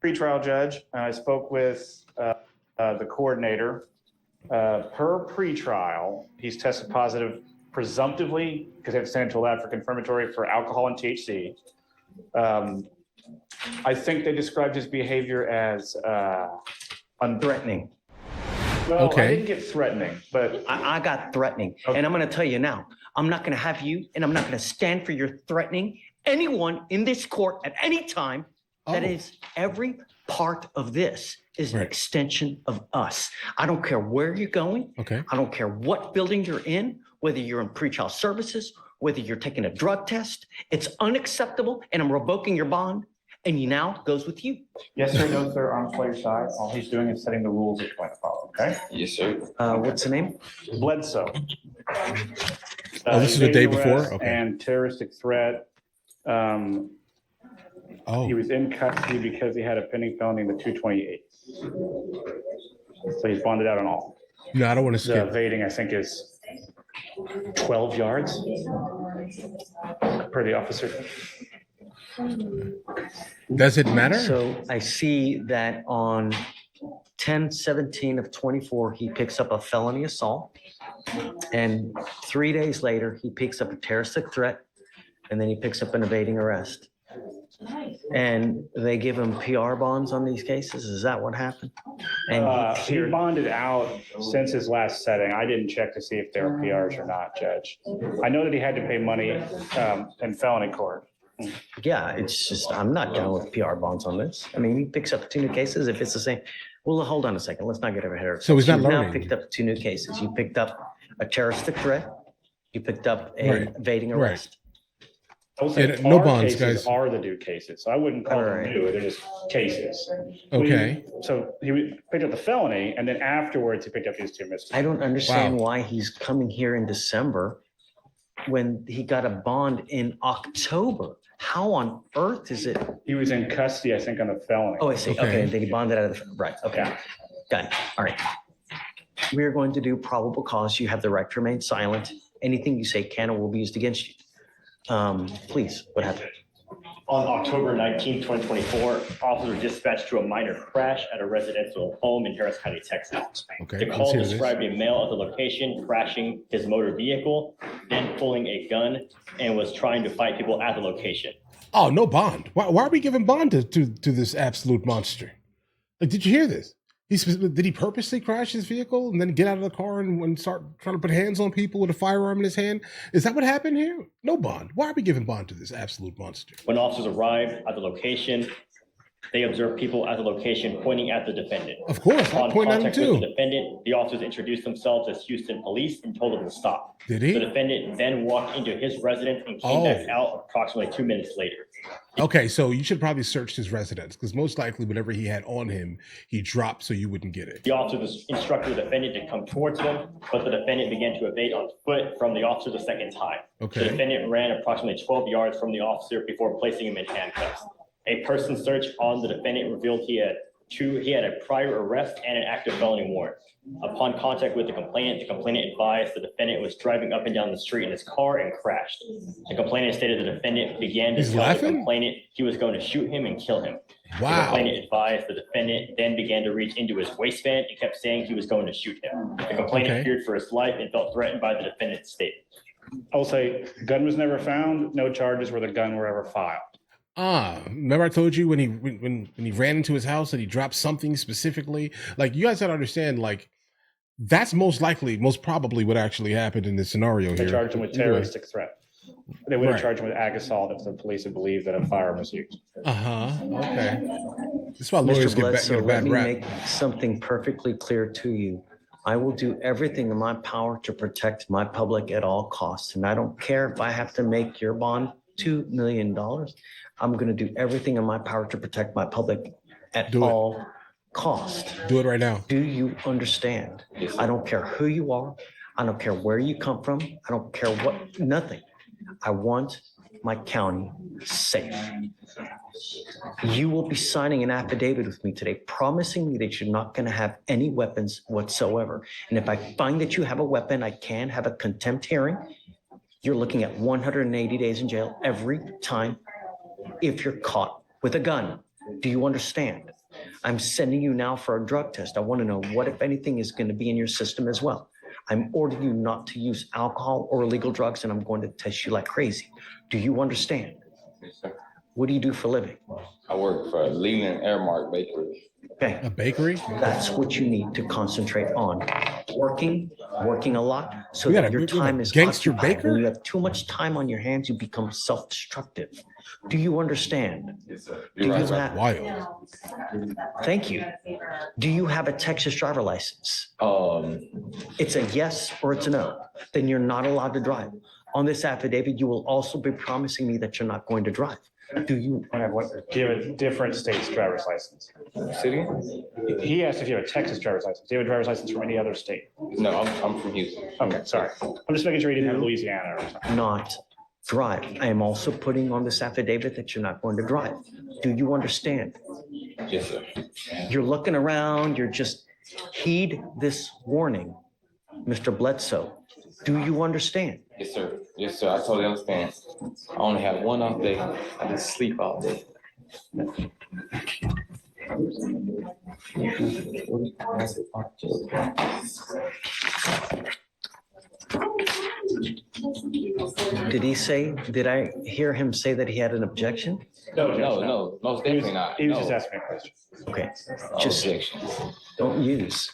pretrial judge, and I spoke with the coordinator. Per pretrial, he's tested positive presumptively, because they have to send him to a lab for confirmatory for alcohol and THC. I think they described his behavior as threatening. Well, I didn't get threatening, but I got threatening. Okay. And I'm going to tell you now, I'm not going to have you, and I'm not going to stand for your threatening anyone in this court at any time. That is, every part of this is an extension of us. I don't care where you're going. Okay. I don't care what building you're in, whether you're in pretrial services, whether you're taking a drug test. It's unacceptable, and I'm revoking your bond. And he now goes with you. Yes, sir. No, sir. Arms by your side. All he's doing is setting the rules of going to follow. Okay. Yes, sir. What's the name? Bledsoe. This is the day before. Okay. And terroristic threat. He was in custody because he had a pending felony in the 228. So he's bonded out on all. No, I don't want to The skip. evading, I think, is 12 yards per the officer. Does it matter? So I see that on 10/17 of 24, he picks up a felony assault. And 3 days later, he picks up a terroristic threat. And then he picks up an evading arrest. And they give him PR bonds on these cases. Is that what happened? And He bonded out since his last setting. I didn't check to see if they were PRs or not, Judge. I know that he had to pay money in felony court. yeah, it's just, I'm not down with PR bonds on this. I mean, he picks up 2 new cases if it's the same. Well, hold on a second. Let's not get over here. So he's not You've now learning. picked up 2 new cases. You picked up a terroristic threat. You picked up an evading arrest. I would say no our bonds, cases guys. are the new cases. So I wouldn't call them new. They're just cases. Okay. So he picked up the felony, and then afterwards he picked up these 2 misdemeanors. I don't understand Wow. why he's coming here in December when he got a bond in October. How on earth is it? He was in custody, I think, on the felony. Oh, I see. Okay. Okay, and then he bonded out of the, right, okay. Yeah. Got it. All right. We are going to do probable cause. You have the right to remain silent. Anything you say can or will be used against you. Please, what happened? On October 19, 2024, officers were dispatched to a minor crash at a residential home in Harris County, Texas. Okay. The let's call hear this. described a male at the location crashing his motor vehicle, then pulling a gun and was trying to fight people at the location. Oh, no bond. Why are we giving bond to this absolute monster? Like, did you hear this? Did he purposely crash his vehicle and then get out of the car and start trying to put hands on people with a firearm in his hand? Is that what happened here? No bond. Why are we giving bond to this absolute monster? When officers arrived at the location, they observed people at the location pointing at the defendant. Of course, I Upon point at him contact with too. the defendant, the officers introduced themselves as Houston police and told him to stop. Did The he? defendant then walked into his residence and came back out approximately 2 minutes later. Okay, so you should probably search his residence because most likely whatever he had on him, he dropped so you wouldn't get it. The officers instructed the defendant to come towards them, but the defendant began to evade on foot from the officer the second time. Okay. The defendant ran approximately 12 yards from the officer before placing him in handcuffs. A person search on the defendant revealed he had a prior arrest and an active felony warrant. Upon contact with the complainant advised the defendant was driving up and down the street in his car and crashed. The complainant stated the defendant began to He's tell the laughing? complainant he was going to shoot him and kill him. The Wow. complainant advised the defendant then began to reach into his waistband and kept saying he was going to shoot him. The complainant Okay. feared for his life and felt threatened by the defendant's statement. I will say, gun was never found. No charges where the gun were ever filed. Remember I told you when he ran into his house and he dropped something specifically? Like, you guys gotta understand, like, that's most probably what actually happened in this scenario They here. charged him with terroristic threat. They would have charged him with ag assault if the police had believed that a firearm was used. Okay. That's why lawyers Mr. get Bledsoe, a let bad me rap. make something perfectly clear to you. I will do everything in my power to protect my public at all costs. And I don't care if I have to make your bond $2 million. I'm going to do everything in my power to protect my public at Do it. all cost. Do it right now. Do you understand? I don't care who you are. I don't care where you come from. I don't care what, nothing. I want my county safe. You will be signing an affidavit with me today, promising me that you're not going to have any weapons whatsoever. And if I find that you have a weapon, I can have a contempt hearing. You're looking at 180 days in jail every time if you're caught with a gun. Do you understand? I'm sending you now for a drug test. I want to know what, if anything, is going to be in your system as well. I'm ordering you not to use alcohol or illegal drugs, and I'm going to test you like crazy. Do you understand? Yes, sir. What do you do for a living? I work for Leland Airmark Bakery. Okay, A bakery? that's what you need to concentrate on. Working a lot, so We got that a- your we got a time is gangster occupied. baker? When you have too much time on your hands, you become self-destructive. Do you understand? Yes, sir. Do You're you right, sir. have, Wild. thank you. Do you have a Texas driver license? It's a yes or it's a no. Then you're not allowed to drive. On this affidavit, you will also be promising me that you're not going to drive. Do you? Do you have a different state's driver's license? City? He asked if you have a Texas driver's license. Do you have a driver's license from any other state? No, I'm from Houston. Okay, sorry. I'm just making sure you didn't have Louisiana or something. Not drive. I am also putting on this affidavit that you're not going to drive. Do you understand? Yes, sir. You're looking around, you're just heed this warning, Mr. Bledsoe. Do you understand? Yes, sir. Yes, sir. I totally understand. I only have one off day. I just sleep all day. Did I hear him say that he had an objection? No, most definitely not. He was No. just asking me a question. Okay, No just objections. don't use.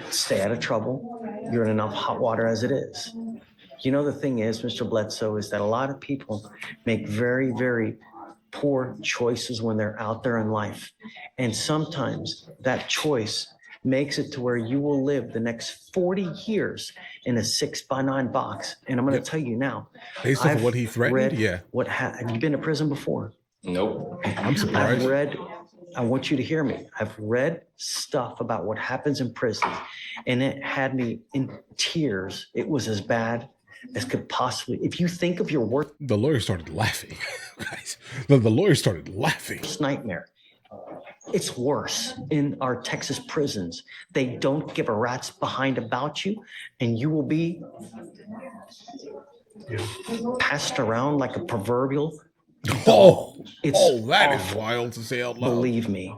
Stay out of trouble. You're in enough hot water as it is. You know, the thing is, Mr. Bledsoe, is that a lot of people make very, very poor choices when they're out there in life. And sometimes that choice makes it to where you will live the next 40 years in a 6x9 box. And I'm going to tell you now. Based off of I've what he threatened? read Yeah. have you been to prison before? Nope. I'm surprised. I want you to hear me. I've read stuff about what happens in prison, and it had me in tears. It was as bad as could possibly. If you think of your worst The lawyer started laughing. Guys, the lawyer started laughing. nightmare, it's worse in our Texas prisons. They don't give a rat's behind about you, and you will be passed around like a proverbial. Oh, It's that is awful. wild to say out loud. Believe me,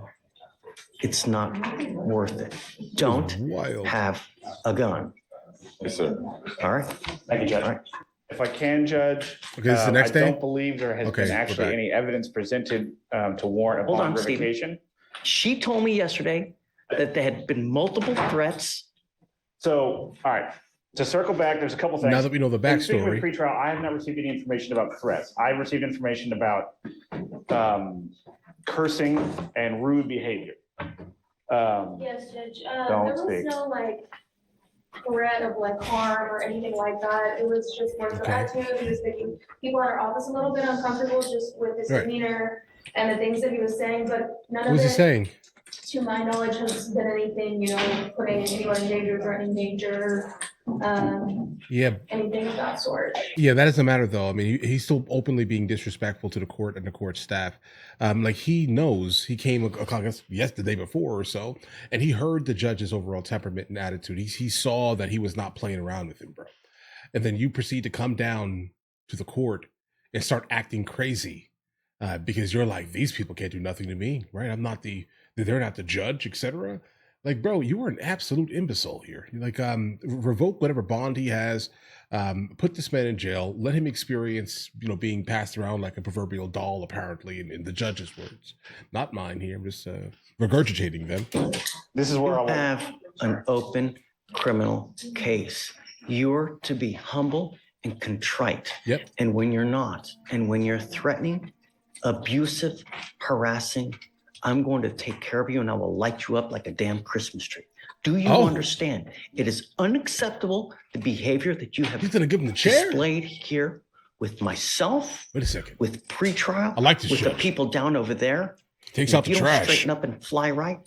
it's not worth it. Don't Wild. have a gun. Yes, sir. All right. Thank you, All Judge. right. If I can, Judge. Okay, this is the next I day? don't believe there has Okay, been we're actually back. any evidence presented to warrant a Hold bond on, Stephen. revocation. She told me yesterday that there had been multiple threats. So, all right, to circle back, there's a couple things. Now that we know the In speaking with backstory, pretrial, I have not received any information about threats. I received information about cursing and rude behavior. Yes, Judge. Don't There was speak. no threat of harm or anything like that. It was just more so Okay. attitude. He was making people in our office a little bit uncomfortable just with his Right. demeanor and the things that he was saying, but none what of was he it, saying? to my knowledge, has been anything, putting anyone in danger, threatening danger, Yeah, anything of that sort. yeah, that doesn't matter though. I mean, he's still openly being disrespectful to the court and the court staff. He knows he came, I guess, the day before or so, and he heard the judge's overall temperament and attitude. He saw that he was not playing around with him, bro. And then you proceed to come down to the court and start acting crazy because you're like, these people can't do nothing to me, right? They're not the judge, etc. Like, bro, you are an absolute imbecile here. Revoke whatever bond he has, put this man in jail, let him experience, being passed around like a proverbial doll, apparently, in the judge's words. Not mine here. I'm just regurgitating them. This is where I You want. have an open criminal case. You're to be humble and contrite. Yep. And when you're not, and when you're threatening, abusive, harassing, I'm going to take care of you and I will light you up like a damn Christmas tree. Do you Oh. understand? It is unacceptable, the behavior that you have He's gonna give him the chair. displayed here with myself, Wait a second. with pretrial, I like this with the judge. people down over there. Takes And out if the you don't trash. straighten up and fly right,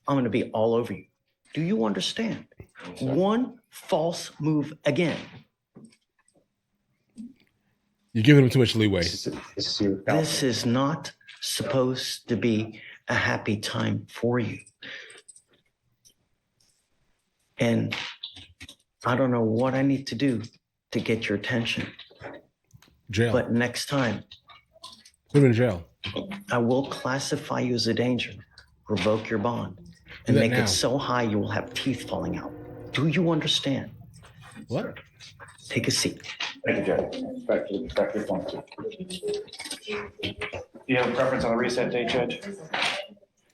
I'm going to be all over you. Do you understand? One false move again. You're giving him too much leeway. This is not supposed to be a happy time for you. And I don't know what I need to do to get your attention, Jail. but next time Put him in jail. I will classify you as a danger. revoke your bond Do and that make now. it so high you will have teeth falling out. Do you understand? What? Take a seat. Thank you, Judge. Back to your point. Do you have a preference on the reset date, Judge?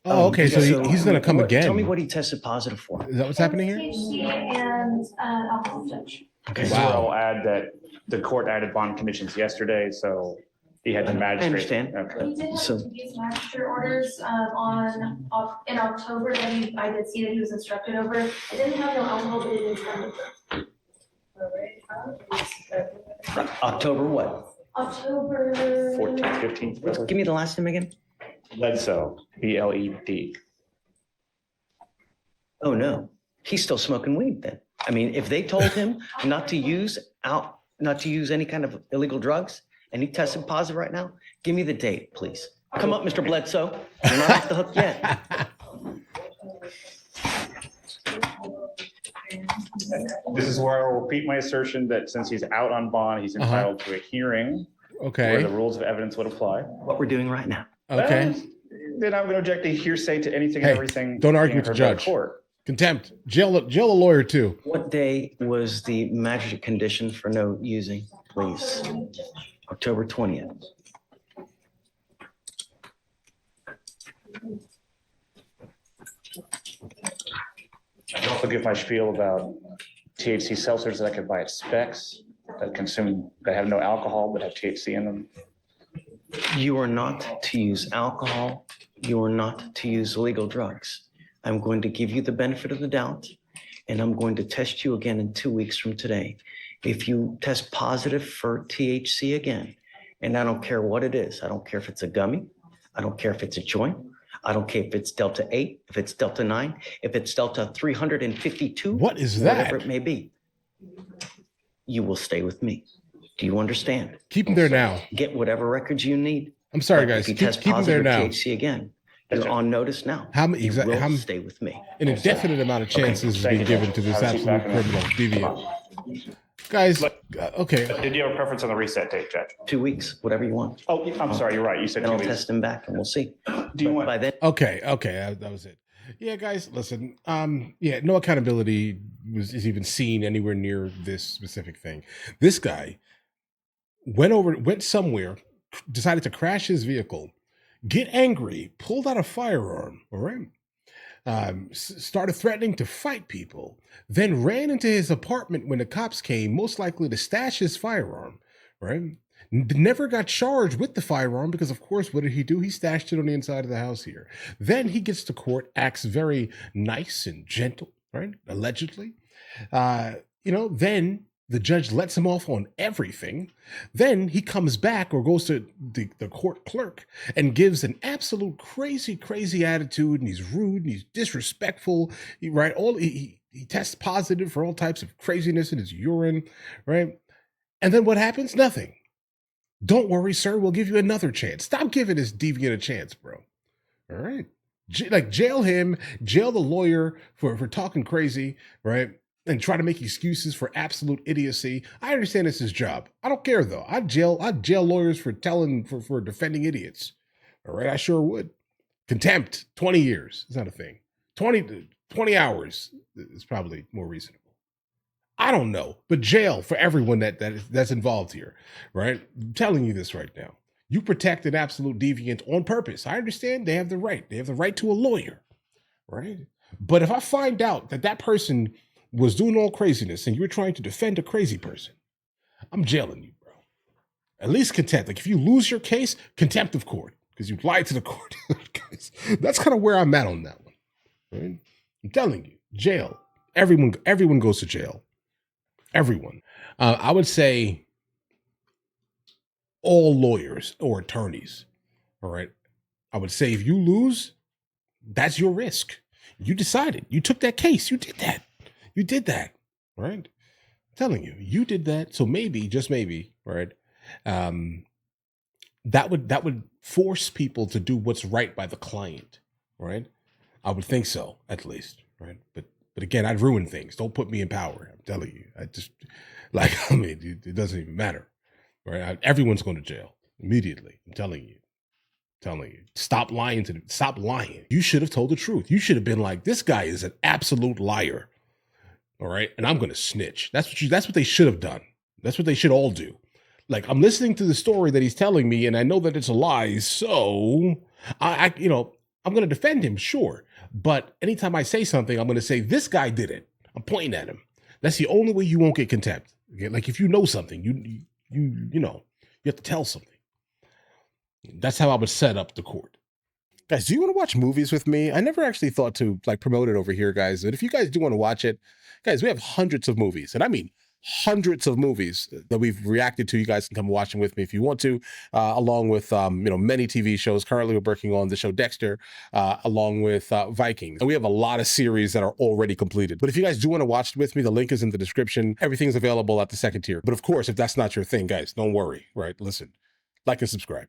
Oh, okay. So he's going to come again. Tell me what he tested positive for. Is that what's happening here? THC and alcohol, Judge. Okay. This is where Wow. I'll add that the court added bond conditions yesterday, so he had the magistrate. understand. Okay. He did have So- these magistrate orders in October that I did see that he was instructed over. It didn't have no alcohol, but it is kind October what? October. 14th, 15th. Give me the last name again. Bledsoe, BLED. Oh, no. He's still smoking weed then. I mean, if they told him not to use any kind of illegal drugs and he tested positive right now, give me the date, please. Come up, Mr. Bledsoe. You're not off the hook yet. This is where I will repeat my assertion that since he's out on bond, he's entitled to a hearing where Okay. the rules of evidence would apply. What we're doing right now. Okay. Then I'm going to object to hearsay to anything Hey, and everything. don't argue being with the heard by judge. court. Contempt. Jail a lawyer too. What day was the magistrate condition for no using, please? October 20th. I also give my spiel about THC seltzers that I could buy at Specs that have no alcohol but have THC in them. You are not to use alcohol. You are not to use illegal drugs. I'm going to give you the benefit of the doubt, and I'm going to test you again in 2 weeks from today. If you test positive for THC again, and I don't care what it is, I don't care if it's a gummy, I don't care if it's a joint, I don't care if it's Delta 8, if it's Delta 9, if it's Delta 352. What is that? Whatever it may be, you will stay with me. Do you understand? Keep him there now. Get whatever records you need. I'm sorry, But guys. If you Keep test him there positive now. THC again, you're on notice now. How many? You Exactly? will How stay with me. an indefinite amount of chances is thank being you. given to this Have a seat absolute back in there. criminal deviant. Guys, okay. Did you have a preference on the reset date, Judge? 2 weeks, whatever you want. Oh, I'm sorry, you're right. You said Then 2 I'll weeks. test him back and we'll see. Do you But want? by then, Okay, that was it. Yeah, guys, listen. Yeah, no accountability is even seen anywhere near this specific thing. This guy went somewhere, decided to crash his vehicle, get angry, pulled out a firearm, all right? Started threatening to fight people, then ran into his apartment when the cops came, most likely to stash his firearm, right? Never got charged with the firearm because, of course, what did he do? He stashed it on the inside of the house here. Then he gets to court, acts very nice and gentle, right? Allegedly. Then the judge lets him off on everything. Then he comes back or goes to the court clerk and gives an absolute crazy attitude, and he's rude and he's disrespectful, right? He tests positive for all types of craziness in his urine, right? And then what happens? Nothing. Don't worry, sir. We'll give you another chance. Stop giving this deviant a chance, bro. All right. Jail him, jail the lawyer for talking crazy, right? And try to make excuses for absolute idiocy. I understand it's his job. I don't care though. I'd jail lawyers for defending idiots. All right, I sure would. Contempt, 20 years. It's not a thing. 20 hours is probably more reasonable. I don't know, but jail for everyone that's involved here, right? I'm telling you this right now. You protect an absolute deviant on purpose. I understand they have the right. They have the right to a lawyer, right? But if I find out that person was doing all craziness and you're trying to defend a crazy person, I'm jailing you, bro. At least contempt. Like if you lose your case, contempt of court because you lied to the court. That's kind of where I'm at on that one. Right? I'm telling you, jail. Everyone goes to jail. Everyone. I would say all lawyers or attorneys. All right. I would say if you lose, that's your risk. You decided. You took that case. You did that. You did that. Right. I'm telling you, you did that. So maybe, just maybe, right. That would force people to do what's right by the client. Right. I would think so, at least. Right. But again, I'd ruin things. Don't put me in power. I'm telling you. It doesn't even matter. Right? Everyone's going to jail immediately. I'm telling you. Telling you, stop lying to them. Stop lying. You should have told the truth. You should have been like, this guy is an absolute liar. All right. And I'm going to snitch. That's what they should have done. That's what they should all do. Like, I'm listening to the story that he's telling me, and I know that it's a lie. So I'm going to defend him. Sure. But anytime I say something, I'm going to say, this guy did it. I'm pointing at him. That's the only way you won't get contempt. Okay? Like, if you know something, you have to tell something. That's how I would set up the court. Guys, do you want to watch movies with me? I never actually thought to like promote it over here, guys. But if you guys do want to watch it, guys, we have hundreds of movies, and I mean hundreds of movies that we've reacted to. You guys can come watch them with me if you want to, along with many TV shows. Currently, we're working on the show Dexter, along with Vikings, and we have a lot of series that are already completed. But if you guys do want to watch it with me, the link is in the description. Everything's available at the second tier. But of course, if that's not your thing, guys, don't worry. Right? Listen, like and subscribe.